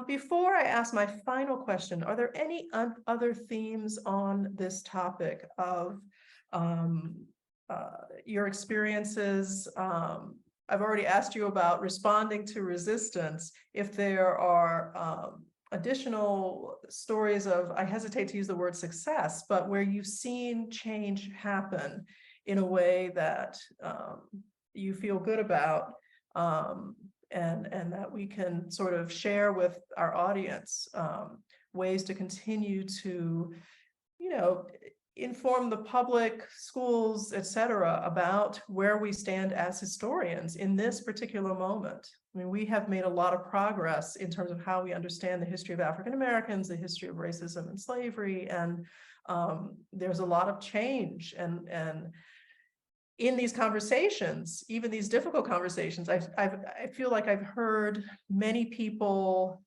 Before I ask my final question, are there any other themes on this topic of your experiences? I've already asked you about responding to resistance. If there are additional stories of, I hesitate to use the word success, but where you've seen change happen in a way that you feel good about, and that we can sort of share with our audience ways to continue to, inform the public, schools, et cetera, about where we stand as historians in this particular moment. I mean, we have made a lot of progress in terms of how we understand the history of African Americans, the history of racism and slavery, and there's a lot of change. And in these conversations, even these difficult conversations, I feel like I've heard many people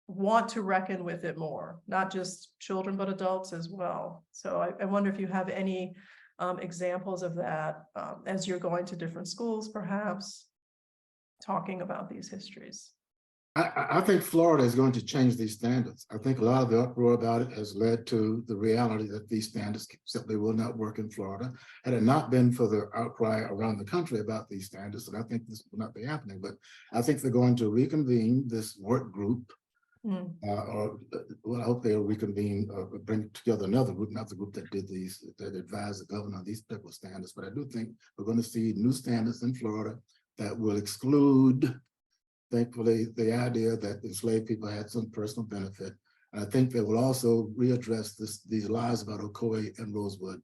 want to reckon with it more, not just children, but adults as well. So I wonder if you have any examples of that as you're going to different schools, perhaps talking about these histories? I think Florida is going to change these standards. I think a lot of the uproar about it has led to the reality that these standards simply will not work in Florida. Had it not been for the outcry around the country about these standards, and I think this will not be happening, but I think they're going to reconvene this work group, or well, I hope they'll reconvene, bring together another group, not the group that did these, that advised the governor on these particular standards. But I do think we're going to see new standards in Florida that will exclude, thankfully, the idea that enslaved people had some personal benefit. And I think they will also readdress these lies about Ocoee and Rosewood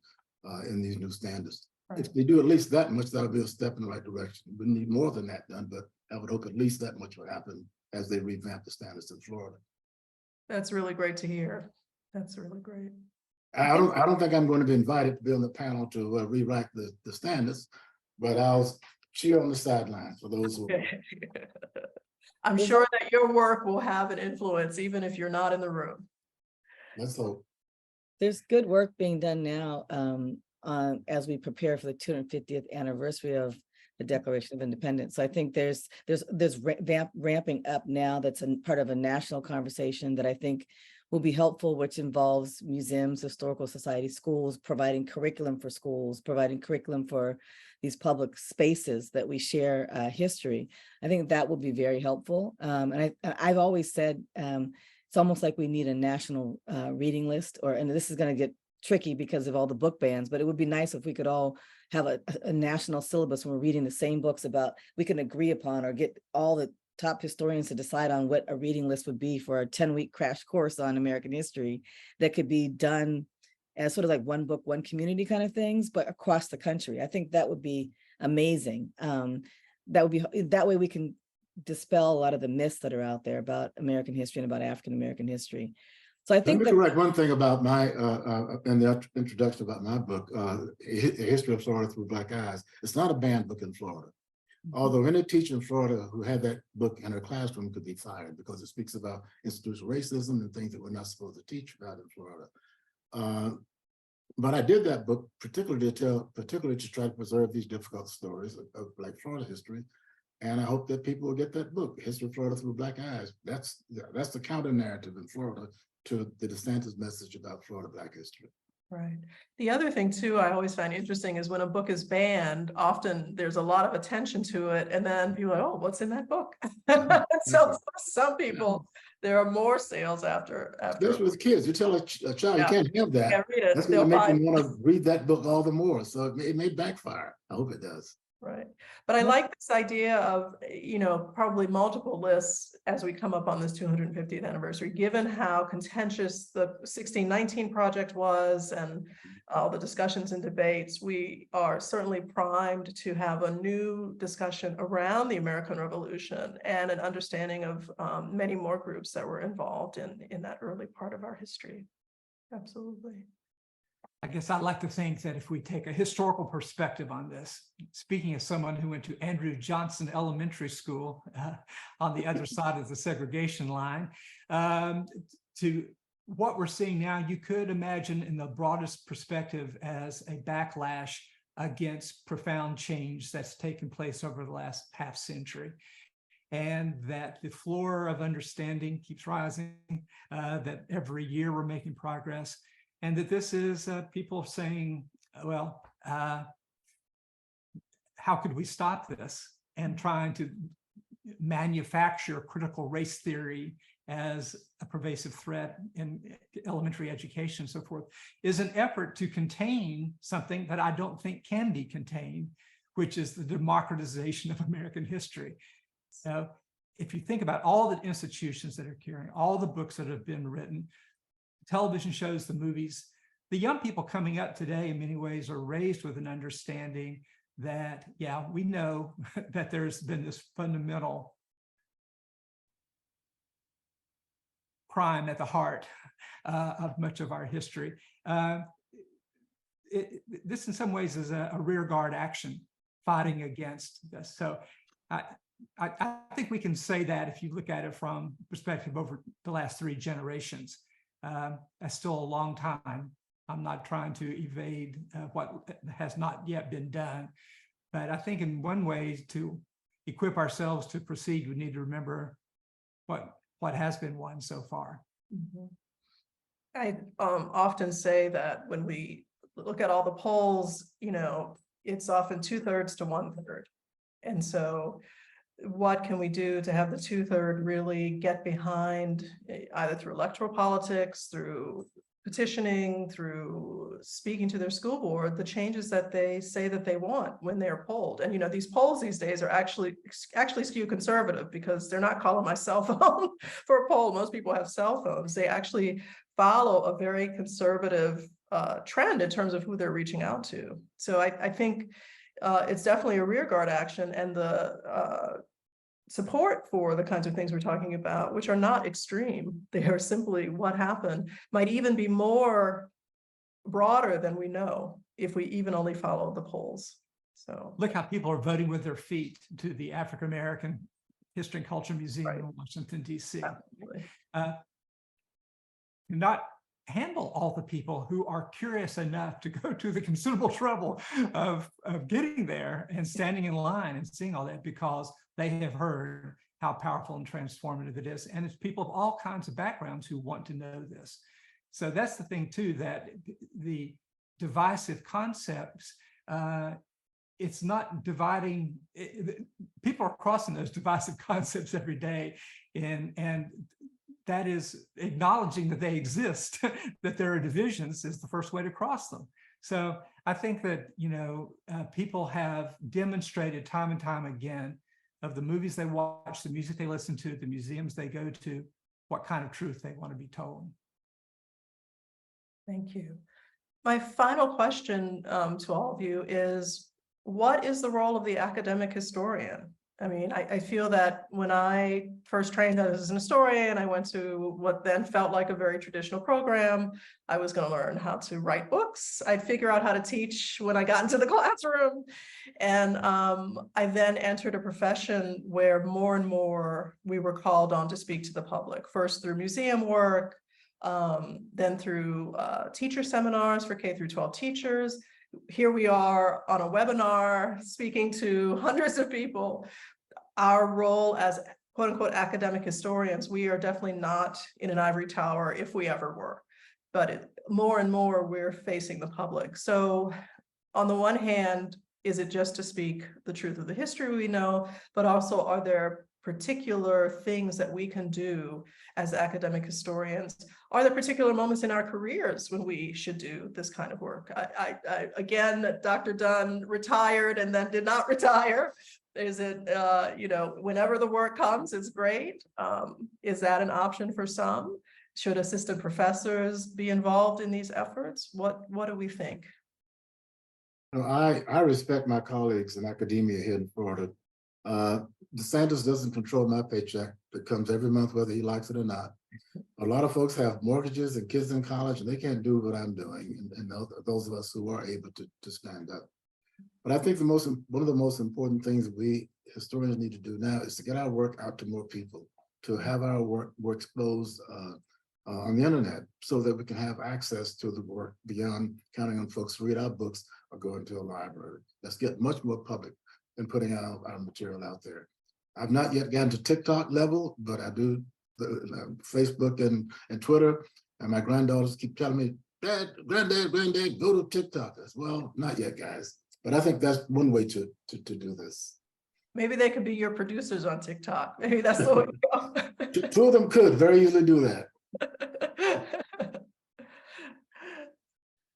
in these new standards. Right. If they do at least that much, that'll be a step in the right direction. We need more than that done, but I would hope at least that much will happen as they revamp the standards in Florida. That's really great to hear. That's really great. I don't think I'm going to be invited to be on the panel to rewrite the standards, but I'll cheer on the sidelines for those who. I'm sure that your work will have an influence, even if you're not in the room. Let's hope. There's good work being done now as we prepare for the 250th anniversary of the Declaration of Independence. So I think there's ramping up now that's a part of a national conversation that I think will be helpful, which involves museums, historical societies, schools, providing curriculum for schools, providing curriculum for these public spaces that we share history. I think that will be very helpful. And I've always said it's almost like we need a national reading list, and this is going to get tricky because of all the book bans, but it would be nice if we could all have a national syllabus when we're reading the same books we can agree upon, or get all the top historians to decide on what a reading list would be for a 10-week crash course on American history that could be done as sort of like one book, one community kind of things, but across the country. I think that would be amazing. That way we can dispel a lot of the myths that are out there about American history and about African American history. So I think let me correct one thing about my in the introduction about my book, A History of Florida Through Black Eyes. It's not a banned book in Florida. Although any teacher in Florida who had that book in her classroom could be fired because it speaks about institutional racism and things that we're not supposed to teach about in Florida. But I did that book particularly to try to preserve these difficult stories of Black Florida history. And I hope that people will get that book, History of Florida Through Black Eyes. That's the counter narrative in Florida to the DeSantis message about Florida Black history. Right. The other thing too, I always find interesting is when a book is banned, often there's a lot of attention to it. And then people are like, oh, what's in that book? So for some people, there are more sales after. Especially with kids, you tell a child you can't have that. Can't read it. That's going to make them want to read that book all the more. So it may backfire. I hope it does. Right. But I like this idea of, probably multiple lists as we come up on this 250th anniversary, given how contentious the 1619 project was and all the discussions and debates. We are certainly primed to have a new discussion around the American Revolution and an understanding of many more groups that were involved in that early part of our history. Absolutely. I guess I'd like to think that if we take a historical perspective on this, speaking as someone who went to Andrew Johnson Elementary School on the other side of the segregation line, to what we're seeing now, you could imagine in the broadest perspective as a backlash against profound change that's taken place over the last half century. And that the floor of understanding keeps rising, that every year we're making progress. And that this is people saying, well, how could we stop this? And trying to manufacture critical race theory as a pervasive threat in elementary education and so forth is an effort to contain something that I don't think can be contained, which is the democratization of American history. So if you think about all the institutions that are carrying, all the books that have been written, television shows, the movies, the young people coming up today in many ways are raised with an understanding that, yeah, we know that there's been this fundamental crime at the heart of much of our history. This in some ways is a rear guard action fighting against this. So I think we can say that if you look at it from perspective over the last 3 generations. That's still a long time I'm not trying to evade what has not yet been done. But I think in one way to equip ourselves to proceed, we need to remember what has been won so far. I often say that when we look at all the polls, it's often 2/3 to 1/3. And so what can we do to have the 2/3 really get behind, either through electoral politics, through petitioning, through speaking to their school board, the changes that they say that they want when they're polled. And these polls these days are actually skew conservative, because they're not calling my cell phone for a poll. Most people have cell phones. They actually follow a very conservative trend in terms of who they're reaching out to. So I think it's definitely a rearguard action, and the support for the kinds of things we're talking about, which are not extreme. They are simply what happened, might even be more broader than we know if we even only follow the polls. So look how people are voting with their feet to the African American History and Culture Museum in Washington, D.C. Not handle all the people who are curious enough to go to the considerable trouble of getting there and standing in line and seeing all that, because they have heard how powerful and transformative it is. And it's people of all kinds of backgrounds who want to know this. So that's the thing too, that the divisive concepts, it's not dividing, people are crossing those divisive concepts every day. And that is acknowledging that they exist, that there are divisions is the first way to cross them. So I think that, people have demonstrated time and time again, of the movies they watch, the music they listen to, the museums they go to, what kind of truth they want to be told. thank you. My final question to all of you is, what is the role of the academic historian? I mean, I feel that when I first trained as an historian, I went to what then felt like a very traditional program. I was going to learn how to write books. I'd figure out how to teach when I got into the classroom. And I then entered a profession where more and more we were called on to speak to the public, first through museum work, then through teacher seminars for K-12 teachers. Here we are on a webinar speaking to hundreds of people. Our role as quote unquote academic historians, we are definitely not in an ivory tower if we ever were, but more and more we're facing the public. So on the one hand, is it just to speak the truth of the history we know, but also are there particular things that we can do as academic historians? Are there particular moments in our careers when we should do this kind of work? Again, Dr. Dunn retired and then did not retire. Is it, whenever the work comes, it's great. Is that an option for some? Should assistant professors be involved in these efforts? What do we think? I respect my colleagues in academia here in Florida. DeSantis doesn't control my paycheck that comes every month, whether he likes it or not. A lot of folks have mortgages and kids in college, and they can't do what I'm doing. And those of us who are able to stand up. But I think one of the most important things we historians need to do now is to get our work out to more people, to have our work more exposed on the internet, so that we can have access to the work beyond counting on folks to read our books or going to a library. Let's get much more public than putting our material out there. I've not yet gotten to TikTok level, but I do Facebook and Twitter, and my granddaughters keep telling me, Dad, Granddad, go to TikTok. As well, not yet, guys. But I think that's one way to do this. Maybe they could be your producers on TikTok. Maybe that's the way to go. Two of them could very easily do that.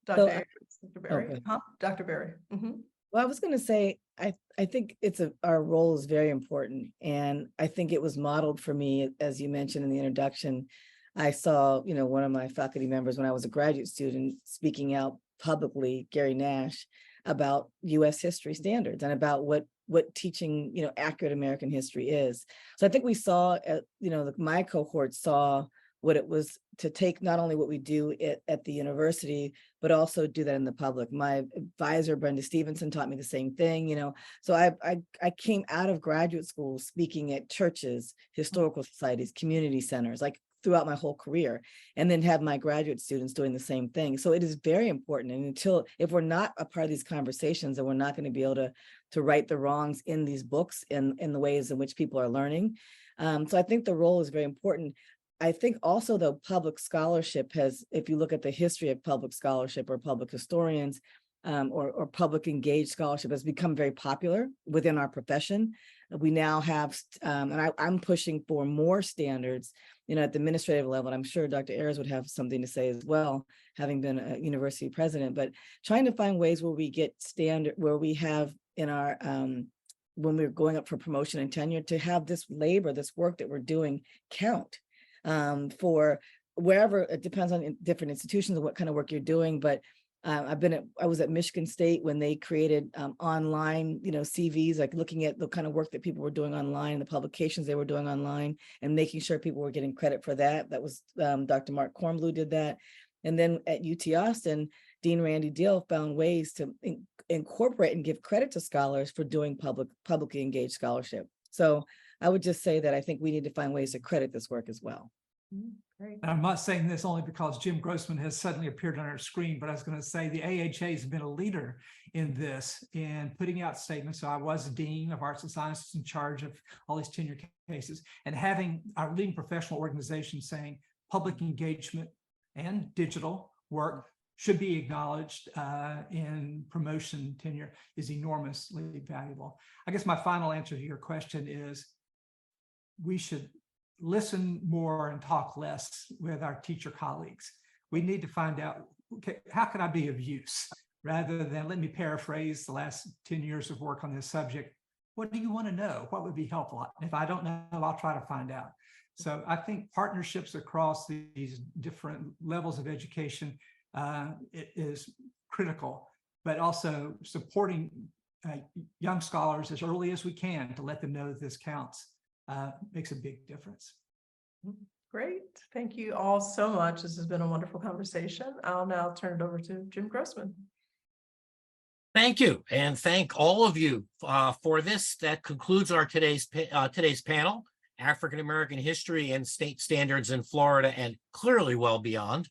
Dr. Berry. Okay. Dr. Berry. Well, I was going to say, I think our role is very important. And I think it was modeled for me, as you mentioned in the introduction. I saw, one of my faculty members when I was a graduate student speaking out publicly, Gary Nash, about U.S. history standards and about what teaching, accurate American history is. So I think we saw, my cohort saw what it was to take not only what we do at the university, but also do that in the public. My advisor, Brenda Stevenson, taught me the same thing, So I came out of graduate school speaking at churches, historical societies, community centers, like throughout my whole career, and then have my graduate students doing the same thing. So it is very important. And if we're not a part of these conversations, then we're not going to be able to right the wrongs in these books and in the ways in which people are learning. So I think the role is very important. I think also, though, public scholarship has, if you look at the history of public scholarship or public historians, or public engaged scholarship, has become very popular within our profession. We now have, and I'm pushing for more standards, at the administrative level. And I'm sure Dr. Ayers would have something to say as well, having been a university president, but trying to find ways where we get standard, where we have in our, when we're going up for promotion and tenure, to have this labor, this work that we're doing count for wherever. It depends on different institutions and what kind of work you're doing, but I was at Michigan State when they created online, CVs, like looking at the kind of work that people were doing online, the publications they were doing online, and making sure people were getting credit for that. That was Dr. Mark Kornblue did that. And then at UT Austin, Dean Randy Dill found ways to incorporate and give credit to scholars for doing publicly engaged scholarship. So I would just say that I think we need to find ways to credit this work as well. Great. And I'm not saying this only because Jim Grossman has suddenly appeared on our screen, but I was going to say the AHA has been a leader in this, in putting out statements. So I was the Dean of Arts and Sciences in charge of all these tenure cases, and having our leading professional organization saying public engagement and digital work should be acknowledged in promotion tenure is enormously valuable. I guess my final answer to your question is we should listen more and talk less with our teacher colleagues. We need to find out, okay, how can I be of use? Rather than, let me paraphrase the last 10 years of work on this subject. What do you want to know? What would be helpful? If I don't know, I'll try to find out. So I think partnerships across these different levels of education it is critical, but also supporting young scholars as early as we can to let them know that this counts. Makes a big difference. Great. Thank you all so much. This has been a wonderful conversation. I'll now turn it over to Jim Grossman. Thank you, and thank all of you for this. That concludes our today's panel, African American History and State Standards in Florida and clearly well beyond.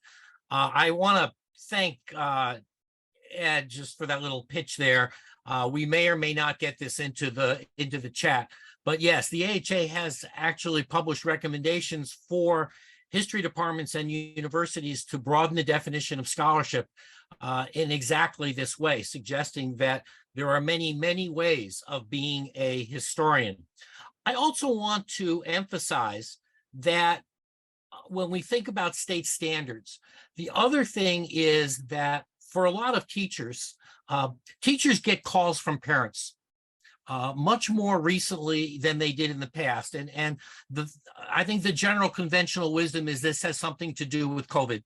I want to thank Ed just for that little pitch there. We may or may not get this into the chat. But yes, the AHA has actually published recommendations for history departments and universities to broaden the definition of scholarship in exactly this way, suggesting that there are many, many ways of being a historian. I also want to emphasize that when we think about state standards, the other thing is that for a lot of teachers, teachers get calls from parents. Much more recently than they did in the past. And I think the general conventional wisdom is this has something to do with COVID,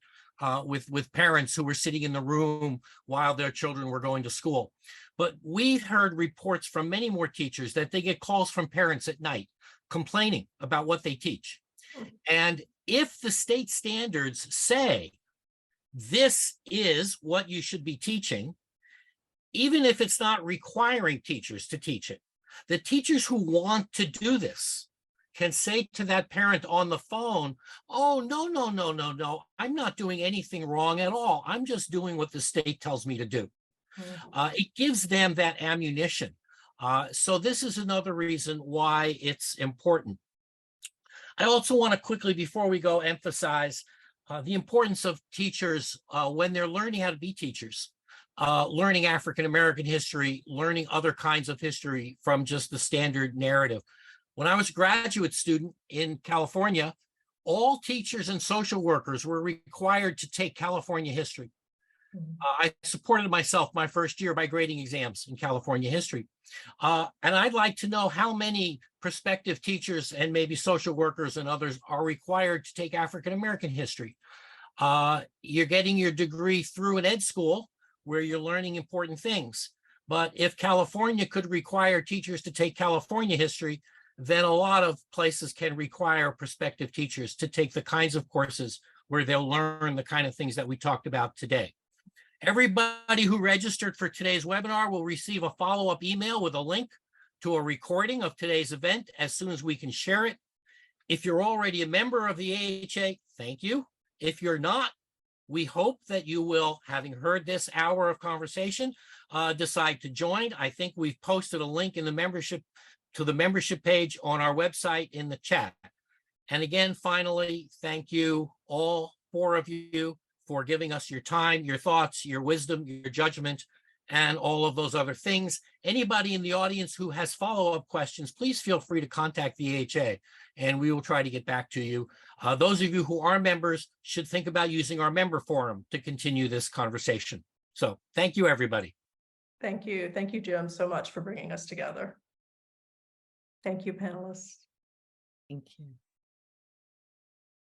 with parents who were sitting in the room while their children were going to school. But we've heard reports from many more teachers that they get calls from parents at night complaining about what they teach. And if the state standards say this is what you should be teaching, even if it's not requiring teachers to teach it, the teachers who want to do this can say to that parent on the phone, oh, no, I'm not doing anything wrong at all. I'm just doing what the state tells me to do. It gives them that ammunition. So this is another reason why it's important. I also want to quickly, before we go, emphasize the importance of teachers when they're learning how to be teachers. Learning African-American history, learning other kinds of history from just the standard narrative. When I was a graduate student in California, all teachers and social workers were required to take California history. I supported myself my first year by grading exams in California history. And I'd like to know how many prospective teachers and maybe social workers and others are required to take African-American history. You're getting your degree through an ed school where you're learning important things. But if California could require teachers to take California history, then a lot of places can require prospective teachers to take the kinds of courses where they'll learn the kind of things that we talked about today. Everybody who registered for today's webinar will receive a follow-up email with a link to a recording of today's event as soon as we can share it. If you're already a member of the AHA, thank you. If you're not, we hope that you will, having heard this hour of conversation, decide to join. I think we've posted a link in the membership to the membership page on our website in the chat. And again, finally, thank you, all 4 of you, for giving us your time, your thoughts, your wisdom, your judgment, and all of those other things. Anybody in the audience who has follow-up questions, please feel free to contact the AHA, and we will try to get back to you. Those of you who are members should think about using our member forum to continue this conversation. So thank you, everybody. Thank you. Thank you, Jim, so much for bringing us together. Thank you, panelists. Thank you.